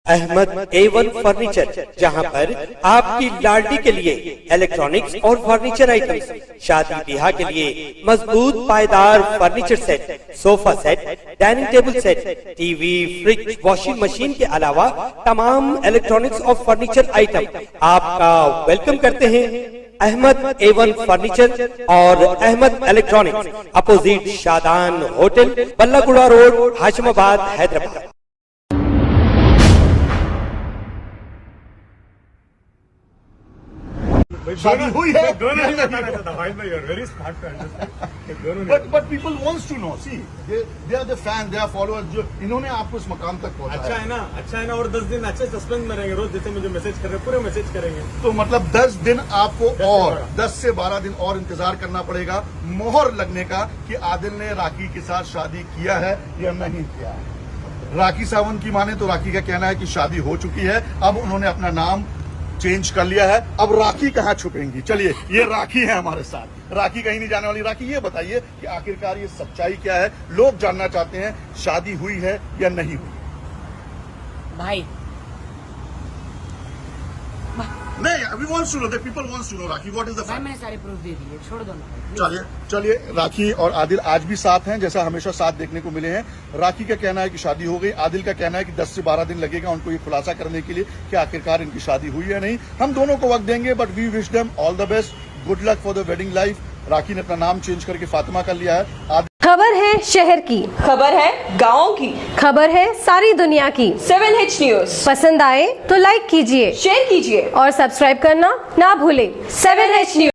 Ahmad A1 furniture, जहां पर आपकी लाडली के लिए इलेक्ट्रॉनिक्स और फर्नीचर आइटम्स, शादी ब्याह के लिए मजबूत पायदार furniture set, sofa set, dining table set, TV, fridge, washing machine के अलावा तमाम इलेक्ट्रॉनिक्स और फर्नीचर आइटम आपका वेलकम करते हैं। अहमद A1 फर्नीचर और Ahmed electronics, opposite Shadan hotel, Ballaguda road, Hashimabad, Hyderabad. शादी हुई है but people wants to know, see they are the fan, they are followers जो इन्होंने आपको इस मकाम तक पहुंचाया। अच्छा है ना। और 10 दिन अच्छे सस्पेंस में रहेंगे, रोज जैसे मुझे मैसेज कर रहे हैं पूरे मैसेज करेंगे। तो मतलब 10 दिन आपको और 10 से 12 दिन और इंतजार करना पड़ेगा मोहर लगने का कि आदिल ने राखी के साथ शादी किया है या नहीं किया है। राखी सावंत की माने तो राखी का कहना है कि शादी हो चुकी है, अब उन्होंने अपना नाम चेंज कर लिया है। अब राखी कहाँ छुपेंगी? चलिए, ये राखी है हमारे साथ। राखी कहीं नहीं जाने वाली। राखी, ये बताइए कि आखिरकार ये सच्चाई क्या है? लोग जानना चाहते हैं शादी हुई है या नहीं हुई। भाई नहीं, we wants to know, the people wants to know, rakhi, what is the fact? मैंने सारे प्रूफ दे दिए, छोड़ दो ना। चलिए राखी और आदिल आज भी साथ हैं, जैसा हमेशा साथ देखने को मिले हैं। राखी का कहना है कि शादी हो गई, आदिल का कहना है कि 10 से 12 दिन लगेगा उनको ये खुलासा करने के लिए कि आखिरकार इनकी शादी हुई है नहीं। हम दोनों को वक्त देंगे, but we wish them all the best, good luck for the wedding life. Rakhi ने अपना नाम चेंज करके फातिमा कर लिया है। खबर है शहर की, खबर है गाँव की, खबर है सारी दुनिया की। 7H न्यूज पसंद आए तो लाइक कीजिए, शेयर कीजिए और सब्सक्राइब करना ना भूलें। 7H news.